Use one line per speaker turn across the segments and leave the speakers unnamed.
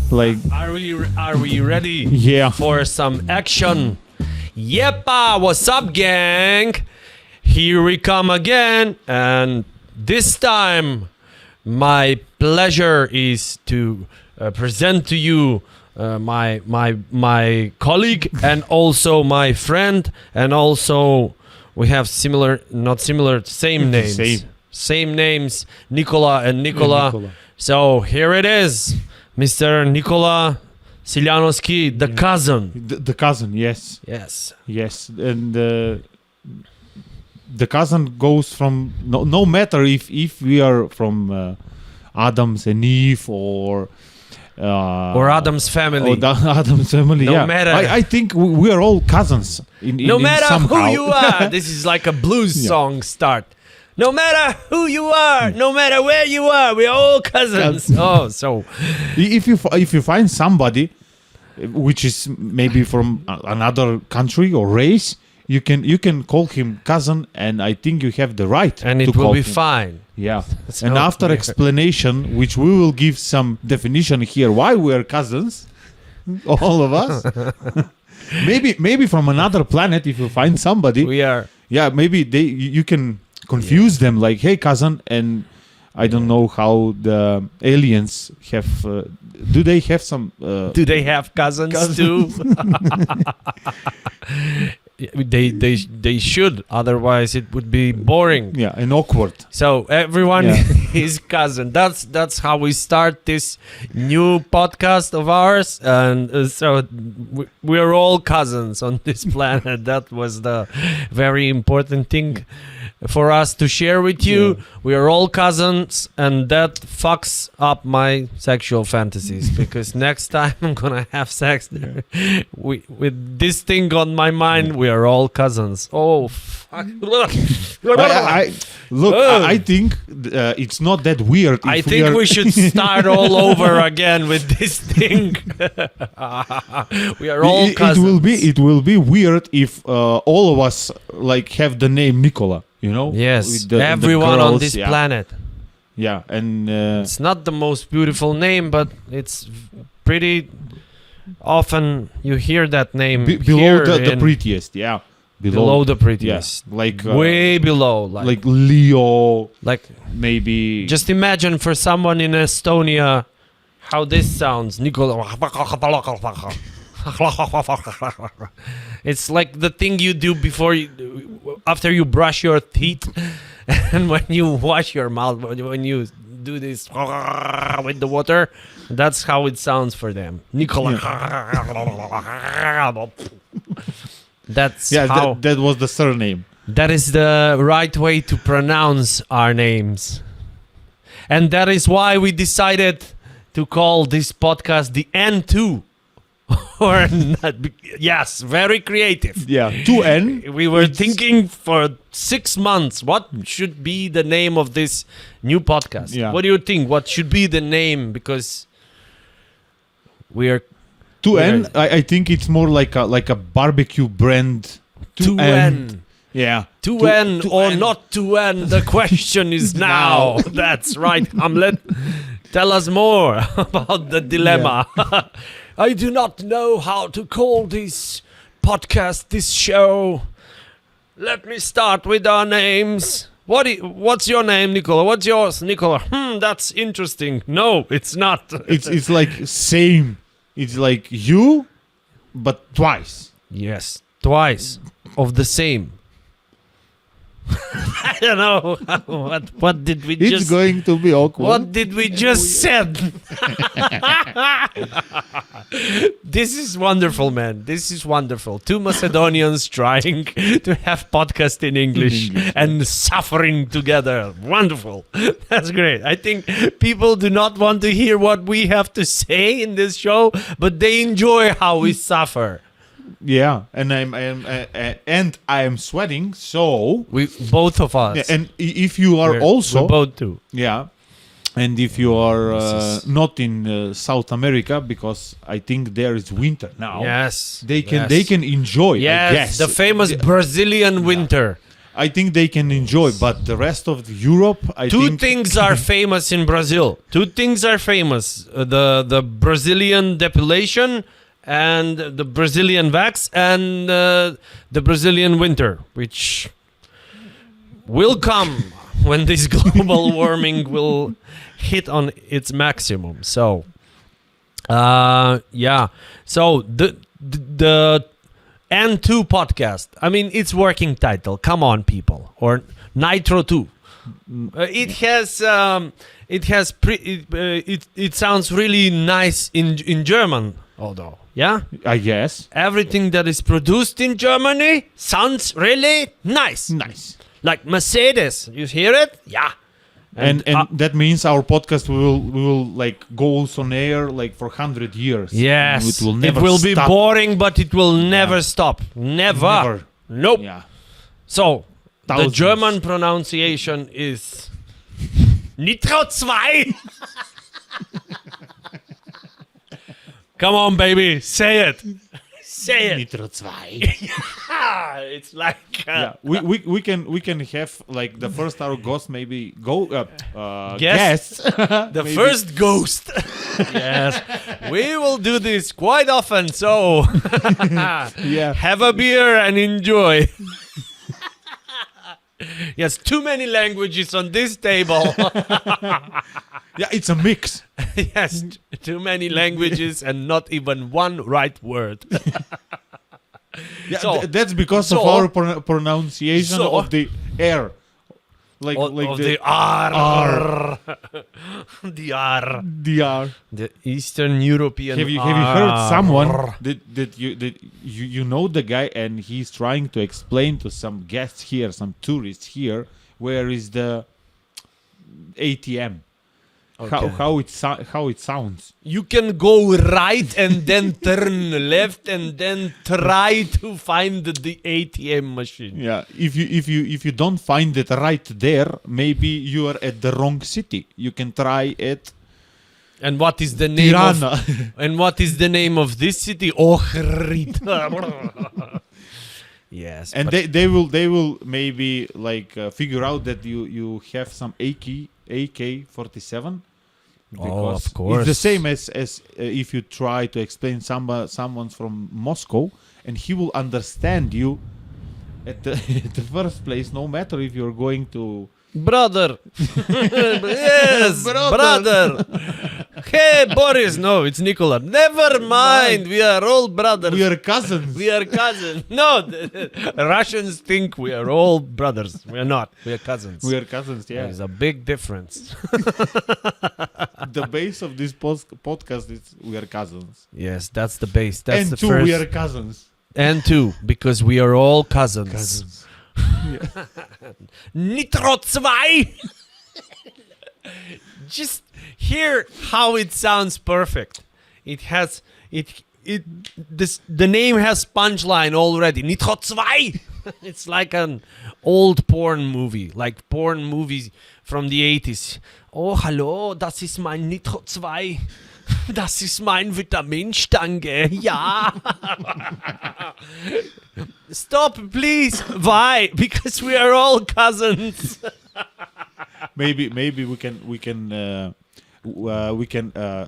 Like,
Are we ready?
Yeah.
For some action? Yepa, what's up, gang? Here we come again, and this time my pleasure is to present to you my colleague and also my friend, and also we have same names. Same names, Nikola and Nikola.
Nikola.
So here it is, Mr. Nikola Siljanoski, the cousin.
The cousin, yes.
Yes.
And the cousin goes from no matter if we are from Adam's and Eve or
Adam's family.
Or the Adam's family.
No
yeah.
matter.
I think we are all cousins.
No matter
somehow.
who you are. This is like a blues song start. No matter who you are, no matter where you are, we're all cousins. Oh, so
if you find somebody which is maybe from another country or race, you can call him cousin, and I think you have the right
and
to
it will
call
be
him.
fine.
Yeah.
It's
and
not
after
clear.
explanation, which we will give some definition here why we are cousins, all of us. maybe from another planet, if you find somebody,
We are.
yeah, maybe you can confuse them like, hey, cousin, and I don't know how the aliens have. Do they have some?
Do they have cousins too? They should. Otherwise, it would be boring.
Yeah, and awkward.
So everyone
Yeah.
is cousin. That's how we start this new podcast of ours, and so we're all cousins on this planet. That was the very important thing for us to share with you.
Yeah.
We are all cousins, and that fucks up my sexual fantasies because next time I'm gonna have sex with this thing on my mind. We are all cousins. Oh fuck!
I think it's not that weird.
I
if
think we should start all over again with this thing. We are all cousins.
It will be weird if all of us like have the name Nikola. You know?
Yes,
With the
everyone on
girls,
this
yeah.
planet.
Yeah, and
It's not the most beautiful name, but it's pretty often you hear that name
below
here
the
in-
prettiest. Yeah,
below the
yeah,
prettiest.
like
Way below.
like Leo,
Like
maybe.
just imagine for someone in Estonia how this sounds. Nikola. It's like the thing you do after you brush your teeth and when you wash your mouth, when you do this with the water, that's how it sounds for them. Nikola. That's how.
that was the surname.
That is the right way to pronounce our names. And that is why we decided to call this podcast the N2. Or not, yes, very creative.
Yeah, 2N.
We were thinking for 6 months what should be the name of this new podcast.
Yeah.
What do you think? What should be the name? Because we are
2N. I think it's more like a barbecue brand.
2N.
Yeah.
2N or
2N.
not 2N? The question is now. That's right, Hamlet. Tell us more about the dilemma. I do not know how to call this podcast, this show. Let me start with our names. What's your name, Nikola? What's yours, Nikola? That's interesting. No, it's not.
It's like same. It's like you, but twice.
Yes, twice of the same. I don't know. What did we
It's
just...
going to be awkward.
What did we just said? This is wonderful, man. This is wonderful. 2 Macedonians trying to have podcast in English and suffering together. Wonderful. That's great. I think people do not want to hear what we have to say in this show, but they enjoy how we suffer.
Yeah, and I am sweating. So
We both of us.
yeah, and if you are
We're
also
both do.
yeah, and if you are
This is-
not in South America, because I think there is winter now.
Yes.
They can enjoy. I
Yes,
guess.
the famous Brazilian winter.
I think they can enjoy, but the rest of Europe, I
Two
think
things are famous in Brazil. Two things are famous: the Brazilian depilation and the Brazilian wax and the Brazilian winter, which will come when this global warming will hit on its maximum. So, yeah. So the N2 podcast. I mean, it's working title. Come on, people. Or Nitro 2. It sounds really nice in German, although. Yeah?
I guess.
Everything that is produced in Germany sounds really nice.
Nice.
Like Mercedes. You hear it? Yeah.
And that means our podcast will like goes on air like for 100 years.
Yes.
It will never
be
stop.
boring, but it will never stop. Never. Nope.
Yeah.
So,
Thousands.
the German pronunciation is Nitro 2. Come on, baby. Say it. Say it.
Nitro 2.
It's like
Yeah, we can have like the first our ghost maybe
Guest.
guest.
the
Maybe.
first ghost. Yes. We will do this quite often, so
Yeah.
have a beer and enjoy. Yes, too many languages on this table.
Yeah, it's a mix.
Yes, too many languages and not even one right word.
Yeah,
So-
that's because of
so-
our pronunciation
so-
of the air. Like
Of
like
the R. The R.
the R.
The Eastern European
Have you heard
R.
someone that you know the guy and he's trying to explain to some guests here, some tourists here, where is the ATM?
Okay.
How it sounds.
You can go right and then turn left and then try to find the ATM machine.
Yeah, if you don't find it right there, maybe you are at the wrong city. You can try it.
And what is the name
Tirana.
of and what is the name of this city? Ohrid. Yes.
And
but
they will maybe like figure out that you have some AK-47. Because
of course.
it's the same as if you try to explain someone's from Moscow, and he will understand you at the, at the first place, no matter if you're going to.
Brother. Yes, brother. Hey, Boris. No, it's Nikola. Never mind. We are all brothers.
We are cousins.
We are cousins. No, the Russians think we are all brothers. We are not. We are cousins.
We are cousins. Yeah.
There's a big difference.
The base of this podcast is we are cousins.
Yes, that's the base. That's
And
the
two,
first.
we are cousins.
And two, because we are all cousins.
Cousins.
Nitro 2. Just hear how it sounds perfect. It has the name has punchline already. Nitro 2. It's like an old porn movie, like porn movies from the 80s. Oh, hallo, das ist mein Nitro 2. Das ist mein Vitaminstange. Ja. Stop, please. Why? Because we are all cousins.
Maybe we can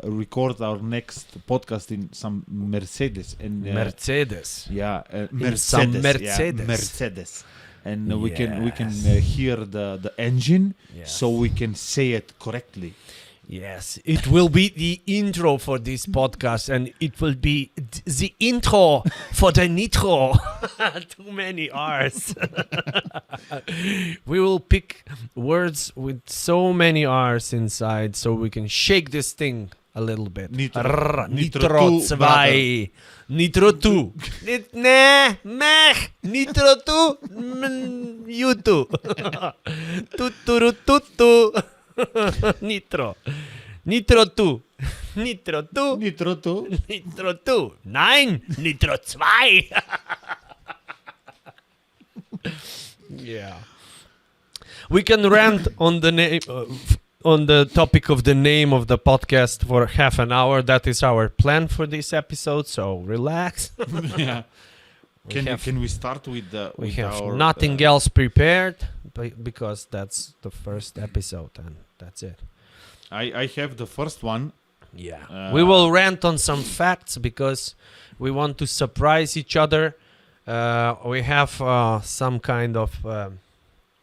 record our next podcast in some Mercedes and
Mercedes.
yeah,
some
Mercedes. Yeah,
Mercedes.
Mercedes. And we can
Yes.
hear the engine,
Yes.
so we can say it correctly.
Yes, it will be the intro for this podcast, and it will be the intro for the Nitro. Too many R's. We will pick words with so many R's inside, so we can shake this thing a little bit.
Nitro.
Nitro 2.
Nitro 2,
Nitro 2. Nitro 2. You too. Tuturututu. Nitro. Nitro 2. Nitro 2.
Nitro 2.
Nitro 2. Nein, Nitro 2. Yeah. We can rant on the name on the topic of the name of the podcast for half an hour. That is our plan for this episode, so relax.
Yeah. Can we start with the?
We
with
have
our,
nothing else prepared because that's the first episode and that's it.
I have the first one.
Yeah. We will rant on some facts because we want to surprise each other. We have some kind of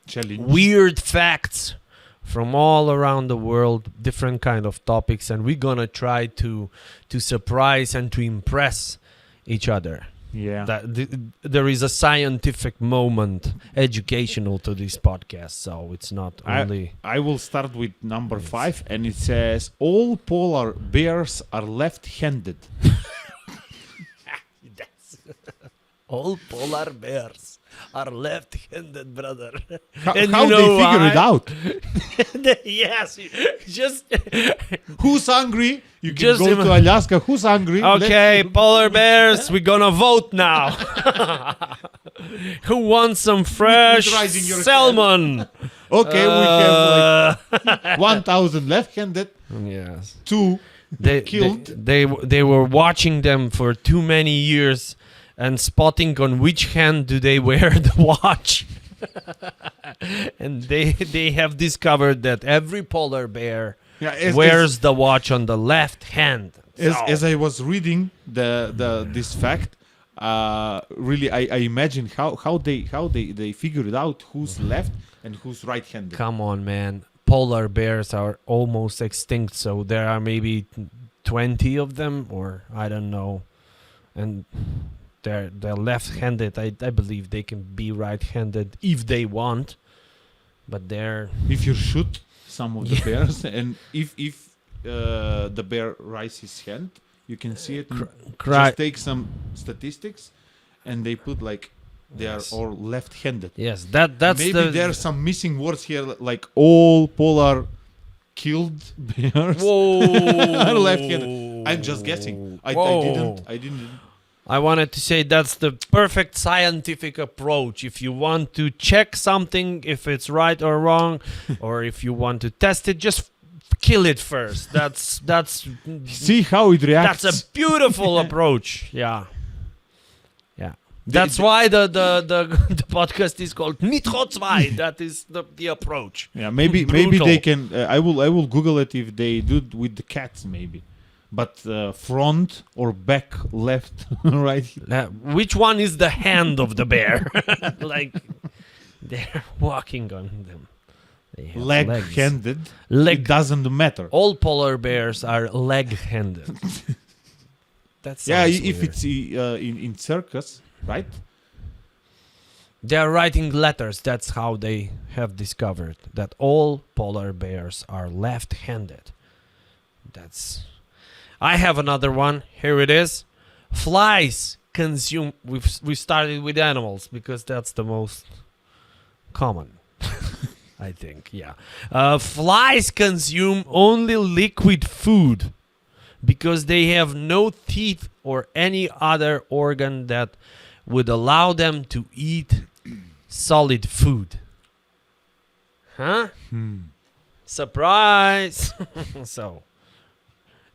Challenge.
weird facts from all around the world, different kind of topics, and we're gonna try to surprise and to impress each other.
Yeah.
There is a scientific moment, educational to this podcast, so it's not only.
I will start with number 5, and it says all polar bears are left-handed.
All polar bears are left-handed, brother.
How
And
they
you know
figure it
why?
out?
Yes, just
Who's hungry? You can
Just
go to Alaska. Who's hungry?
okay. Polar bears, we're gonna vote now. Who wants some fresh
raising your
salmon?
Okay, we have like 1,000 left-handed,
Yes.
2
They
killed.
They were watching them for too many years and spotting on which hand do they wear the watch. And they have discovered that every polar bear wears the watch on the left hand.
As I was reading this fact, really I imagine how they figured out who's left and who's right-handed.
Come on, man. Polar bears are almost extinct, so there are maybe 20 of them, or I don't know. And they're left-handed. I believe they can be right-handed if they want, but they're
If you shoot some of the bears, and if the bear raises his hand, you can see it. Just take some statistics, and they put like they are all left-handed.
Yes, that's
Maybe there's some missing words here, like all polar killed bears are left-handed. I'm just guessing. I didn't.
I wanted to say that's the perfect scientific approach. If you want to check something, if it's right or wrong, or if you want to test it, just kill it first. That's
See how it reacts.
that's a beautiful approach. Yeah. That's why the podcast is called Nitro 2. That is the approach.
Yeah, maybe
Brutal.
they can. I will Google it if they do it with the cats, maybe. But front or back, left, right.
Which one is the hand of the bear? Like they're walking on them. They have legs.
Leg-handed.
Leg.
It doesn't matter.
All polar bears are leg-handed. That's
If it's in circus, right?
They are writing letters. That's how they have discovered that all polar bears are left-handed. I have another one. Here it is. Flies consume. We started with animals because that's the most common. I think. Yeah. Flies consume only liquid food because they have no teeth or any other organ that would allow them to eat solid food. Huh? Surprise! So,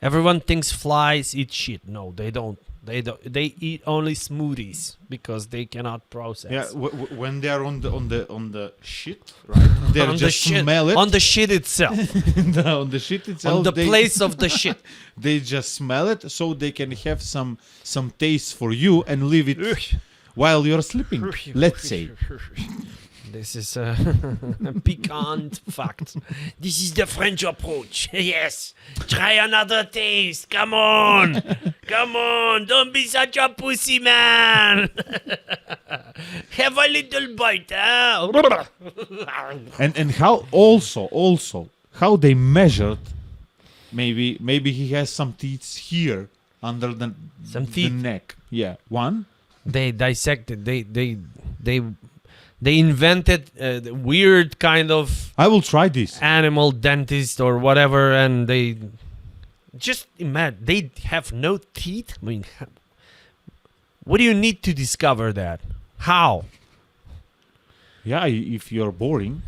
everyone thinks flies eat shit. No, they don't. They eat only smoothies because they cannot process.
Yeah, when they are on the shit, right? They
on
just
the shit,
smell it.
on the shit itself.
On the shit itself.
On the place of the shit.
They just smell it, so they can have some taste for you and leave it while you're sleeping. Let's say.
This is a piquant fact. This is the French approach. Yes. Try another taste. Come on. Come on. Don't be such a pussy, man. Have a little bite, huh?
And how also how they measured. Maybe he has some teeth here under the neck. Yeah, one.
They dissected. They invented a weird kind of
I will try this.
animal dentist or whatever, and they just imagine they have no teeth. I mean, what do you need to discover that? How?
Yeah, if you're boring.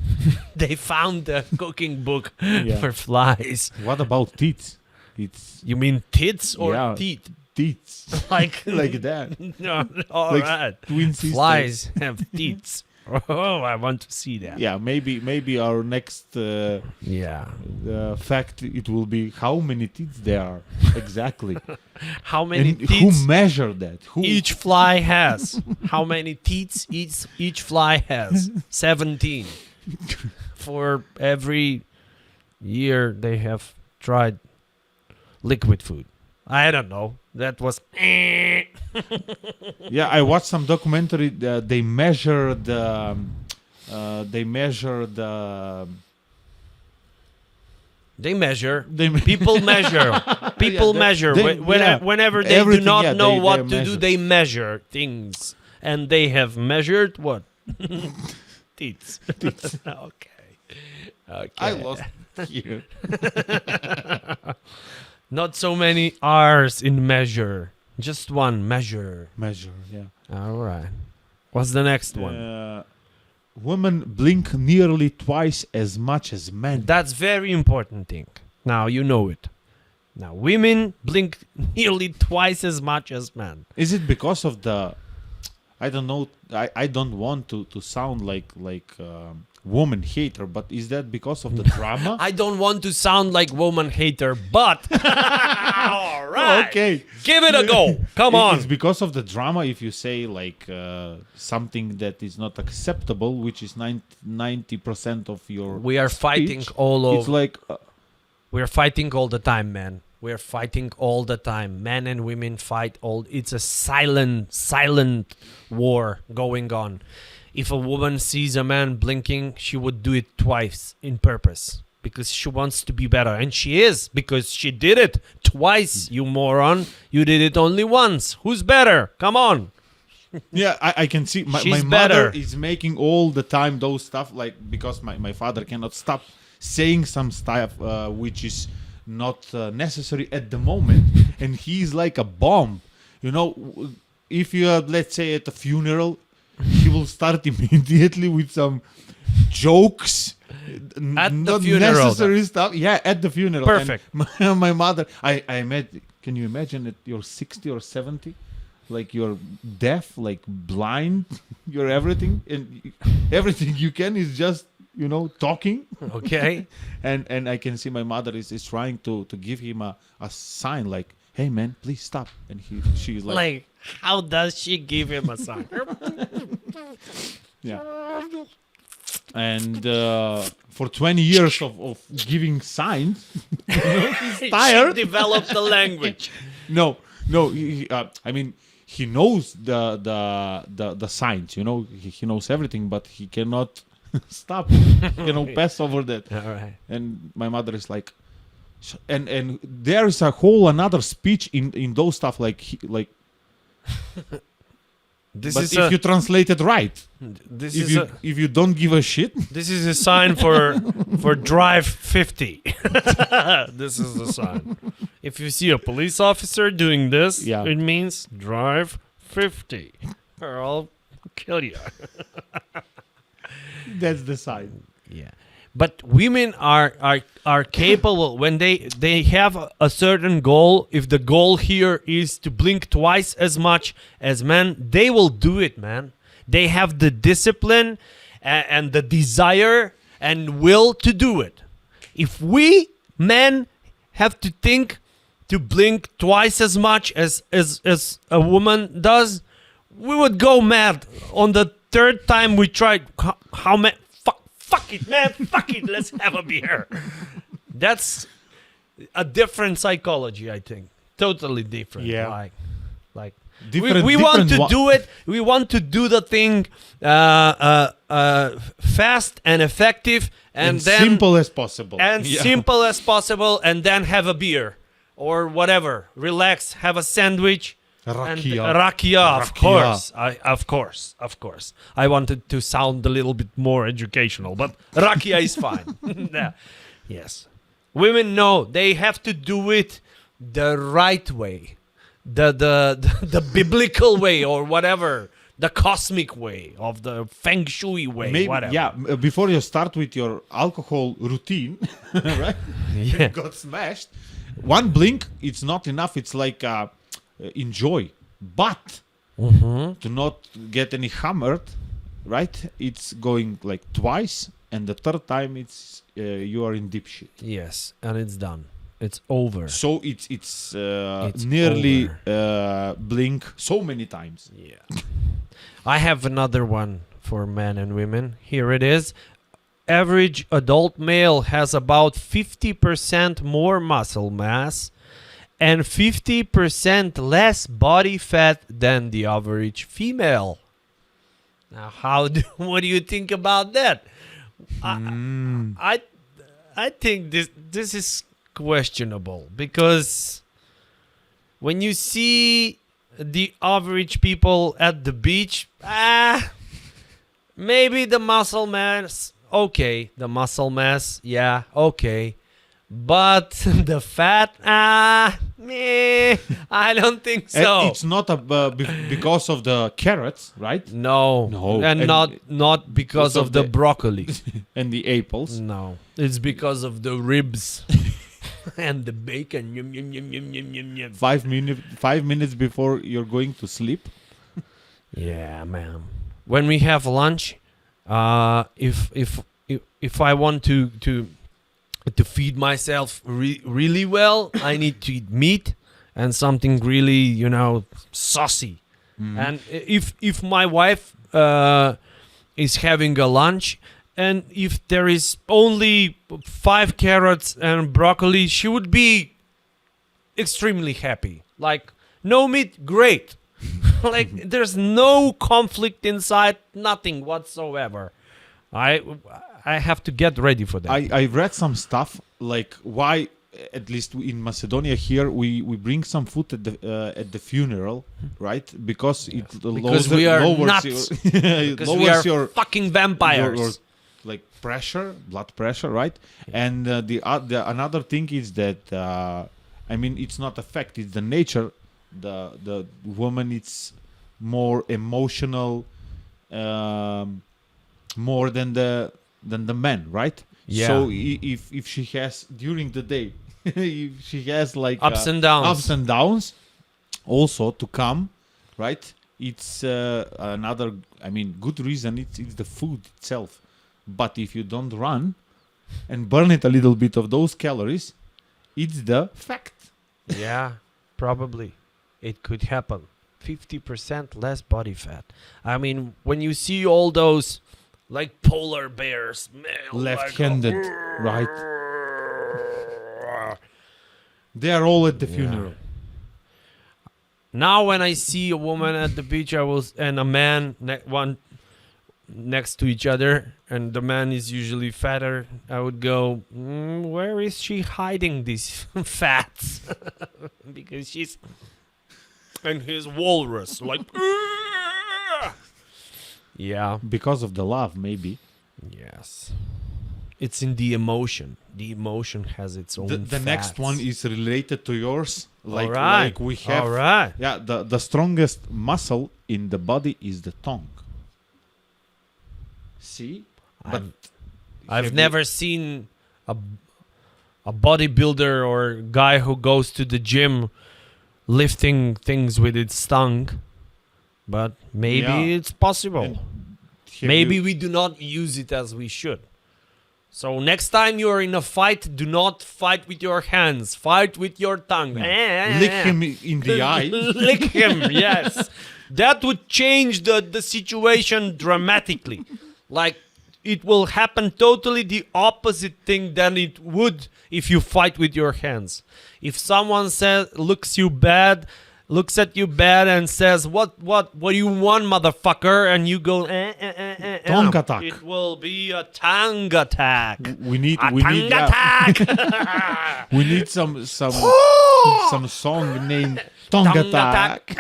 They found a cooking book
Yeah.
for flies.
What about teeth?
You mean tits or
Yeah.
teeth?
teeth.
Like
Like that.
No, all
Like
right.
twin sisters.
Flies have teeth. Oh, I want to see that.
Yeah, maybe our next
Yeah.
fact it will be how many teeth there are exactly.
How many
And
teeth
who measured that? Who?
each fly has? How many teeth each fly has? 17. For every year they have tried liquid food. I don't know. That was
Yeah, I watched some documentary. They measured. They measured.
They measure.
They
People measure. People measure. Whenever they do
Everything,
not know
they
what to
measure.
do, they measure things. And they have measured what? Teeth. Okay.
I lost here.
Not so many R's in measure. Just one measure.
Measure. Yeah.
All right. What's the next one?
Women blink nearly twice as much as men.
That's very important thing. Now you know it. Now women blink nearly twice as much as men.
Is it because of the? I don't know. I don't want to sound like woman hater, but is that because of the drama?
I don't want to sound like woman hater, but all right.
Okay.
Give it a go. Come on.
It's because of the drama. If you say like something that is not acceptable, which is 90% of your
We are fighting
speech,
all over.
it's like
We're fighting all the time, man. We're fighting all the time. Men and women fight all. It's a silent war going on. If a woman sees a man blinking, she would do it twice in purpose because she wants to be better. And she is, because she did it twice, you moron. You did it only once. Who's better? Come on.
yeah, I can see my
She's
mother
better.
is making all the time those stuff like because my father cannot stop saying some stuff which is not necessary at the moment, and he's like a bomb. You know, if you are, let's say, at a funeral, he will start immediately with some jokes.
At the
not
funeral,
necessary stuff. Yeah, at the funeral.
Perfect.
And my mother, I met. Can you imagine that you're 60 or 70? Like you're deaf, like blind, you're everything, and everything you can is just talking.
Okay.
and I can see my mother is trying to give him a sign like, hey man, please stop. And she's like
How does she give him a sign?
yeah. And for 20 years of giving signs, he's tired.
She developed the language.
No. I mean, he knows the signs. He knows everything, but he cannot stop. Pass over that.
All right.
And my mother is like, and there is a whole another speech in those stuff like.
This
But
is
if you translate it right,
this
if
is
you if you don't give a shit,
this is a sign for drive 50. This is the sign. If you see a police officer doing this,
Yeah.
it means drive 50, or I'll kill you.
that's the sign.
Yeah. But women are capable when they have a certain goal. If the goal here is to blink twice as much as men, they will do it, man. They have the discipline and the desire and will to do it. If we men have to think to blink twice as much as a woman does, we would go mad. On the third time we tried, how many? Fuck it, man. Fuck it. Let's have a beer. That's a different psychology, I think. Totally different.
Yeah.
Like
Different
we want to
wa-
do it. We want to do the thing fast and effective and then
simple as possible.
and
Yeah.
simple as possible, and then have a beer or whatever. Relax, have a sandwich.
Rakia.
And rakia, of
Rakia.
course. I wanted to sound a little bit more educational, but rakia is fine. Yeah. Yes. Women know they have to do it the right way, the biblical way, or whatever, the cosmic way, of the feng shui way,
Maybe,
whatever.
yeah. Before you start with your alcohol routine, right?
Yeah.
Got smashed. One blink, it's not enough. It's like enjoy, but to not get any hammered, right? It's going like twice, and the third time it's you are in deep shit.
Yes, and it's done. It's over.
So it's nearly blink so many times.
Yeah. I have another one for men and women. Here it is. Average adult male has about 50% more muscle mass and 50% less body fat than the average female. Now, what do you think about that? I think this is questionable, because when you see the average people at the beach, maybe the muscle mass, okay, yeah, okay, but the fat, meh, I don't think so.
And it's not because of the carrots, right?
No, and not because of the broccoli
and the apples.
No, it's because of the ribs and the bacon. Yum, yum, yum, yum, yum, yum, yum.
5 minutes before you're going to sleep.
Yeah, man. When we have lunch, if I want to feed myself really well, I need to eat meat and something really, saucy. And if my wife is having a lunch, and if there is only 5 carrots and broccoli, she would be extremely happy. Like, no meat, great. Like, there's no conflict inside, nothing whatsoever. I have to get ready for that.
I read some stuff like why, at least in Macedonia here, we bring some food at the funeral, right? Because it lowers
we are
lowers
nuts. Because
lowers
we are
your
fucking vampires.
your like pressure, blood pressure, right? And the another thing is that it's not a fact; it's the nature. The woman, it's more emotional, more than the man, right?
Yeah.
So if she has during the day, if she has like
ups and downs,
also to come, right? It's another. Good reason. It's the food itself. But if you don't run and burn it a little bit of those calories, it's the fact.
Yeah, probably. It could happen. 50% less body fat. When you see all those like polar bears,
left-handed, right? They are all at the funeral.
Now when I see a woman at the beach, and a man, one next to each other, and the man is usually fatter, I would go, where is she hiding these fats? Because she's... And his walrus, like... Yeah.
Because of the love, maybe.
Yes. It's in the emotion. The emotion has its own
The next one is related to yours. Like we have...
All right.
Yeah, the strongest muscle in the body is the tongue. See? But
I've never seen a bodybuilder or guy who goes to the gym lifting things with its tongue, but maybe it's possible. Maybe we do not use it as we should. So next time you are in a fight, do not fight with your hands. Fight with your tongue.
Lick him in the eye.
Lick him, yes. That would change the situation dramatically. Like, it will happen totally the opposite thing than it would if you fight with your hands. If someone looks at you bad and says, what do you want, motherfucker? And you go,
tongue attack.
It will be a tongue attack.
We need
attack.
We need some song named Tongue Attack.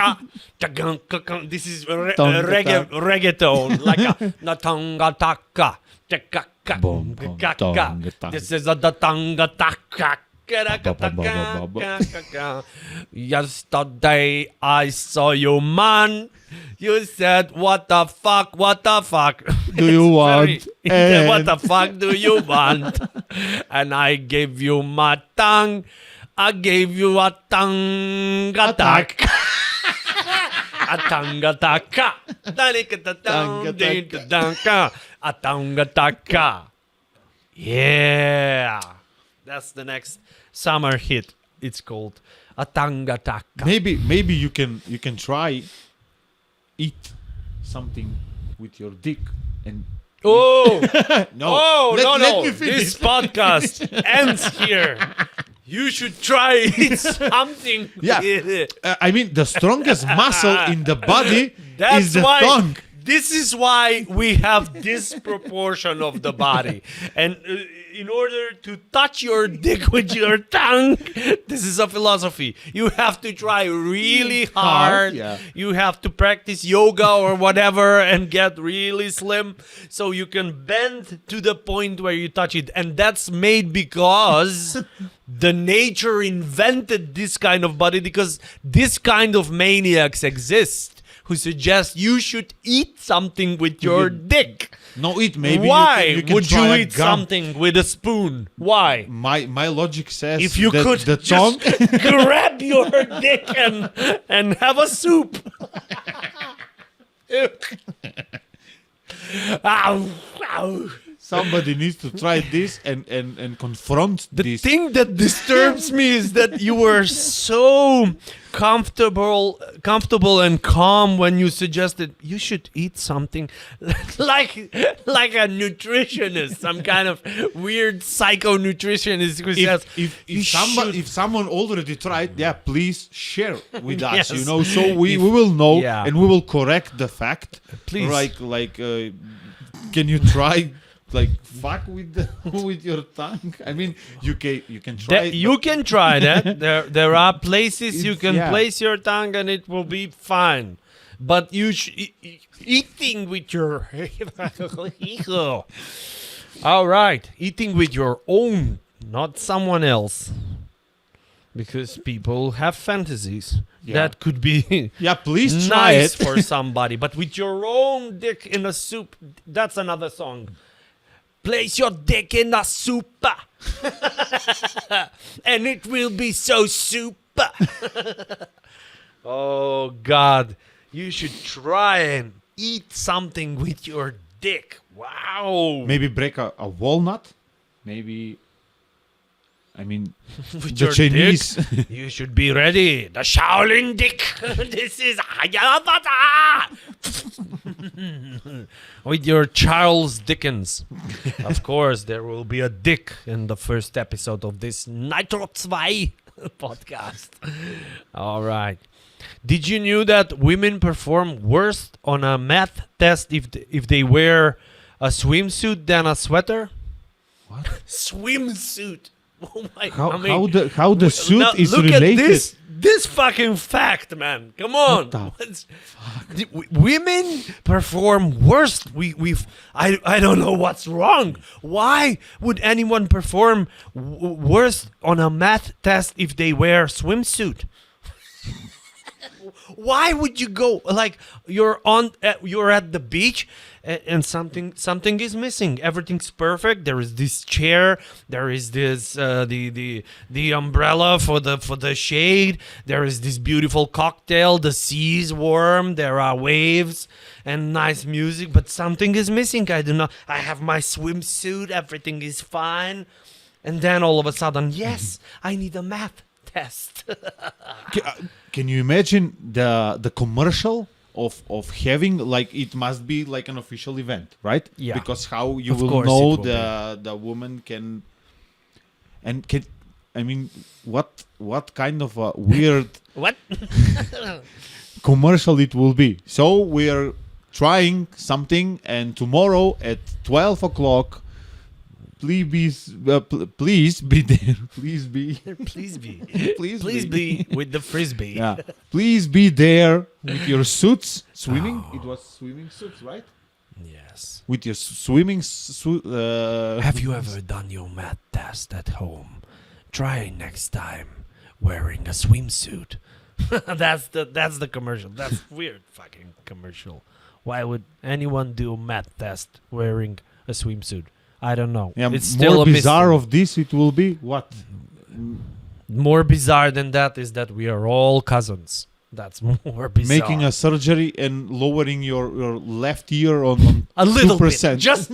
This is reggaeton, like a tongue attack. This is the tongue attack. Yesterday I saw you, man. You said, what the fuck
do you want?
What the fuck do you want? And I gave you my tongue. I gave you a tongue attack. A tongue attack. A tongue attack. Yeah. That's the next summer hit. It's called a tongue attack.
Maybe you can try eat something with your dick and
Oh
no. Let me finish.
This podcast ends here. You should try eat something.
Yeah.
with it.
I mean, the strongest muscle in the body
That's
is the
why.
tongue.
This is why we have this proportion of the body. And in order to touch your dick with your tongue, this is a philosophy. You have to try really hard.
Yeah.
You have to practice yoga or whatever and get really slim so you can bend to the point where you touch it. And that's made because the nature invented this kind of body, because this kind of maniacs exist who suggest you should eat something with your dick.
No, maybe
Why
you can
would you
try a
eat
gum.
something with a spoon? Why?
My logic says
If you
that
could
the tongue
just grab your dick and have a soup. Ow, ow.
somebody needs to try this and confront
The
this.
thing that disturbs me is that you were so comfortable and calm when you suggested you should eat something like a nutritionist, some kind of weird psycho nutritionist who says
If someone already tried, please share with us.
Yes.
So we will know
Yeah.
and we will correct the fact.
Please.
Can you try? Like fuck with your tongue. I mean, you can try.
You can try that. There are places you can
Yeah.
place your tongue and it will be fine. But you eating with your all right, eating with your own, not someone else, because people have fantasies that could be
please try
nice
it
for somebody. But with your own dick in a soup, that's another song. Place your dick in a soup, and it will be so soup. Oh, God. You should try and eat something with your dick. Wow.
Maybe break a walnut. Maybe. I mean,
With
the
your
Chinese.
dick, you should be ready. The Shaolin dick. This is with your Charles Dickens. Of course, there will be a dick in the first episode of this Nitro 2 podcast. All right. Did you know that women perform worse on a math test if they wear a swimsuit than a sweater?
What?
Swimsuit. Oh my!
How the suit
now,
is
look
related?
at this fucking fact, man. Come on. Women perform worse. I don't know what's wrong. Why would anyone perform worse on a math test if they wear swimsuit? Why would you go like you're at the beach and something is missing? Everything's perfect. There is this chair. There is this the umbrella for the shade. There is this beautiful cocktail. The sea is warm. There are waves and nice music. But something is missing. I have my swimsuit. Everything is fine. And then all of a sudden, yes, I need a math test.
Can you imagine the commercial of having, like, it must be like an official event, right?
Yeah.
Because how you
Of
will
course
know
it will
the woman can I mean, what kind of a weird
What?
commercial it will be. So we're trying something, and tomorrow at 12 o'clock, please be there. Please be.
Please be.
Please
be with the frisbee.
Yeah. Please be there with your suits. Swimming. It was swimming suits, right?
Yes.
With your swimming suit.
Have you ever done your math test at home? Try next time wearing a swimsuit. That's the commercial. That's weird fucking commercial. Why would anyone do a math test wearing a swimsuit? I don't know.
Yeah,
It's still
more
a
bizarre
mystery.
of this. It will be what?
More bizarre than that is that we are all cousins. That's more bizarre.
Making a surgery and lowering your left ear on
a little
2%.
bit, just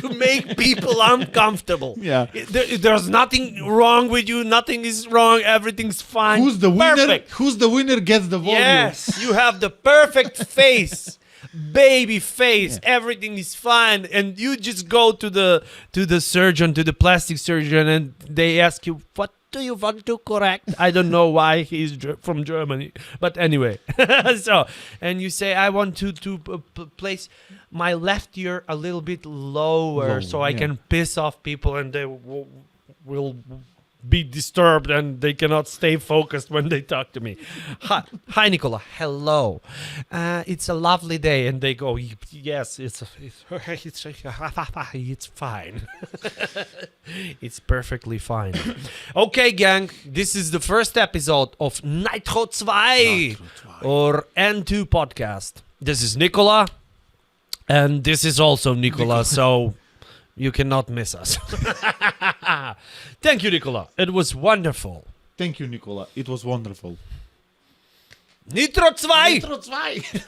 to make people uncomfortable.
Yeah.
There's nothing wrong with you. Nothing is wrong. Everything's fine.
Who's the winner?
Perfect.
Who's the winner gets the volume.
Yes, you have the perfect face, baby face. Yeah. Everything is fine, and you just go to the surgeon, to the plastic surgeon, and they ask you, what do you want to correct? I don't know why he's from Germany, but anyway. So, and you say, I want to place my left ear a little bit lower so I can piss off people, and they will be disturbed and they cannot stay focused when they talk to me. Hi Nikola. Hello. It's a lovely day, and they go, yes, it's fine. It's perfectly fine. Okay, gang, this is the first episode of Nitro 2 or N2 podcast. This is Nikola, and this is also Nikola. So you cannot miss us. Thank you, Nikola. It was wonderful.
Thank you, Nikola. It was wonderful.
Nitro 2!
Nitro 2!